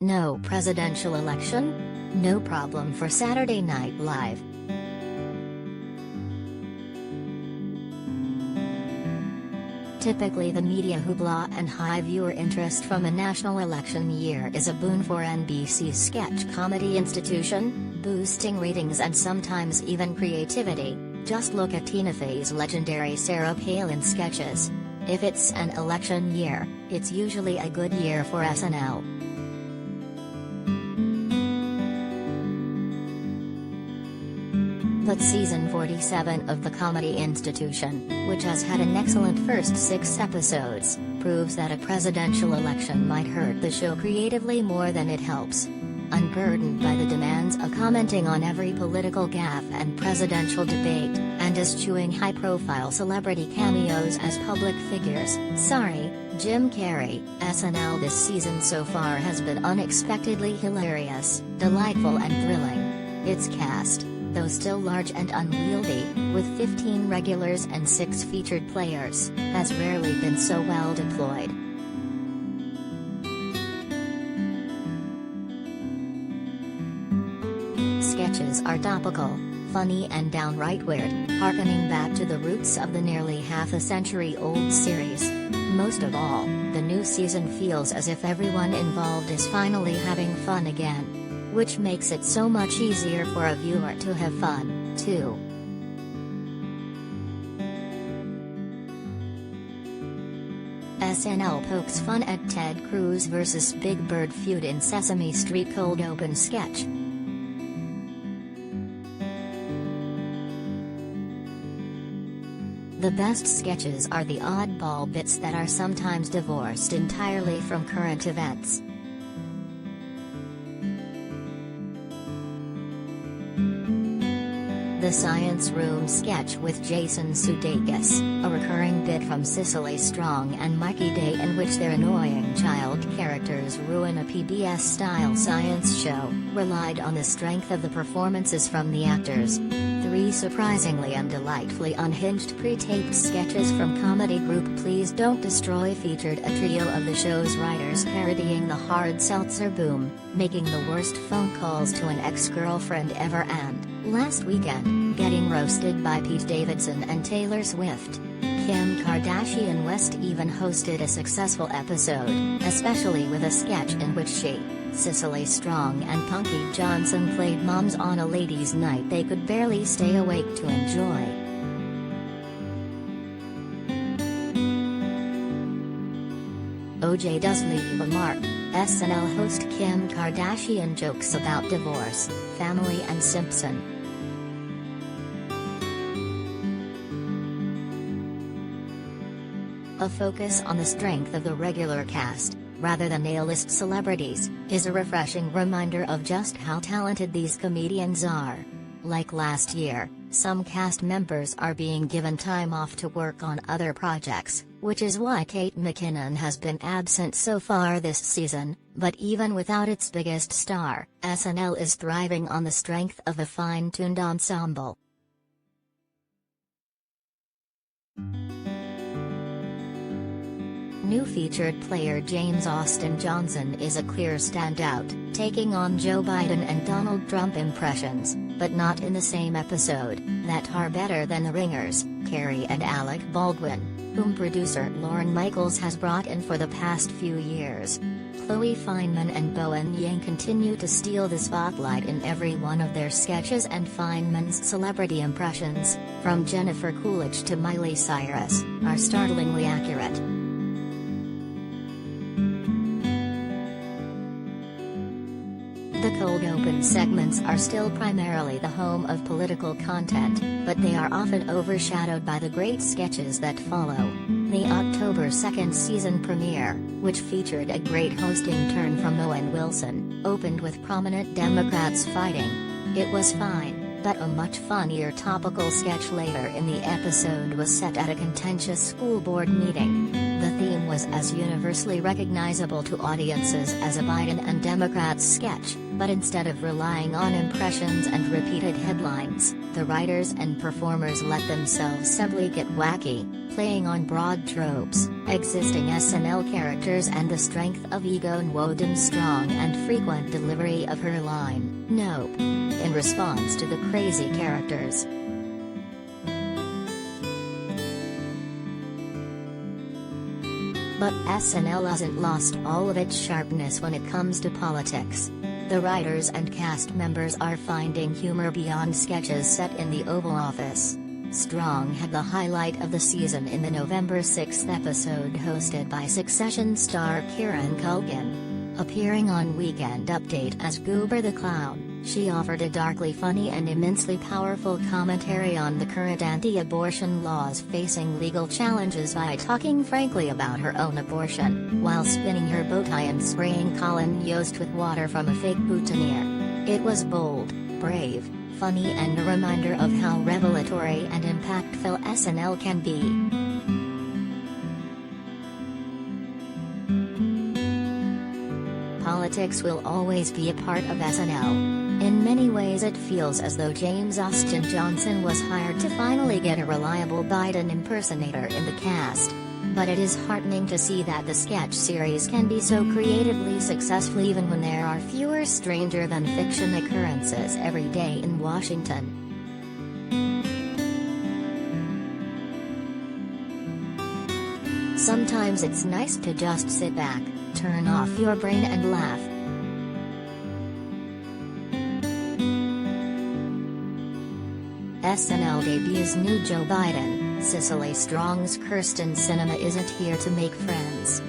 No presidential election? No problem for Saturday Night Live. Typically the media hoopla and high viewer interest from a national election year is a boon for NBC's sketch comedy institution, boosting ratings and sometimes even creativity. Just look at Tina Fey's legendary Sarah Palin sketches. If it's an election year, it's usually a good year for SNL. But season 47 of the Comedy Institution, which has had an excellent first 6 episodes, proves that a presidential election might hurt the show creatively more than it helps. Unburdened by the demands of commenting on every political gaffe and presidential debate, and eschewing high-profile celebrity cameos as public figures, sorry, Jim Carrey, SNL this season so far has been unexpectedly hilarious, delightful and thrilling. Its cast, though still large and unwieldy, with 15 regulars and 6 featured players, has rarely been so well deployed. Sketches are topical, funny and downright weird, harkening back to the roots of the nearly half-a-century-old series. Most of all, the new season feels as if everyone involved is finally having fun again, which makes it so much easier for a viewer to have fun, too. SNL pokes fun at Ted Cruz vs. Big Bird feud in Sesame Street cold open sketch. The best sketches are the oddball bits that are sometimes divorced entirely from current events. The Science Room sketch with Jason Sudeikis, a recurring bit from Cicely Strong and Mikey Day in which their annoying child characters ruin a PBS-style science show, relied on the strength of the performances from the actors. 3 surprisingly and delightfully unhinged pre-taped sketches from comedy group Please Don't Destroy featured a trio of the show's writers parodying the hard seltzer boom, making the worst phone calls to an ex-girlfriend ever and, last weekend, getting roasted by Pete Davidson and Taylor Swift. Kim Kardashian West even hosted a successful episode, especially with a sketch in which she, Cicely Strong and Punky Johnson played moms on a ladies' night they could barely stay awake to enjoy. OJ does leave a mark. SNL host Kim Kardashian jokes about divorce, family and Simpson. A focus on the strength of the regular cast, rather than A-list celebrities, is a refreshing reminder of just how talented these comedians are. Like last year, some cast members are being given time off to work on other projects, which is why Kate McKinnon has been absent so far this season, but even without its biggest star, SNL is thriving on the strength of a fine-tuned ensemble. New featured player James Austin Johnson is a clear standout, taking on Joe Biden and Donald Trump impressions, but not in the same episode, that are better than the ringers, Carrie and Alec Baldwin, whom producer Lorne Michaels has brought in for the past few years. Chloe Fineman and Bowen Yang continue to steal the spotlight in every one of their sketches, and Fineman's celebrity impressions, from Jennifer Coolidge to Miley Cyrus, are startlingly accurate. The cold open segments are still primarily the home of political content, but they are often overshadowed by the great sketches that follow. The October 2nd season premiere, which featured a great hosting turn from Owen Wilson, opened with prominent Democrats fighting. It was fine, but a much funnier topical sketch later in the episode was set at a contentious school board meeting. The theme was as universally recognizable to audiences as a Biden and Democrats sketch, but instead of relying on impressions and repeated headlines, the writers and performers let themselves simply get wacky, playing on broad tropes, existing SNL characters and the strength of ego and Woden's strong and frequent delivery of her line, "Nope," in response to the crazy characters. But SNL hasn't lost all of its sharpness when it comes to politics. The writers and cast members are finding humor beyond sketches set in the Oval Office. Strong had the highlight of the season in the November 6 episode hosted by Succession star Kieran Culkin. Appearing on Weekend Update as Goober the Clown, she offered a darkly funny and immensely powerful commentary on the current anti-abortion laws facing legal challenges by talking frankly about her own abortion, while spinning her bow tie and spraying Colin Yost with water from a fake boutonniere. It was bold, brave, funny and a reminder of how revelatory and impactful SNL can be. Politics will always be a part of SNL. In many ways it feels as though James Austin Johnson was hired to finally get a reliable Biden impersonator in the cast. But it is heartening to see that the sketch series can be so creatively successful even when there are fewer stranger-than-fiction occurrences every day in Washington. Sometimes it's nice to just sit back, turn off your brain and laugh. SNL debuts new Joe Biden. Cicely Strong's Kirsten Sinema isn't here to make friends.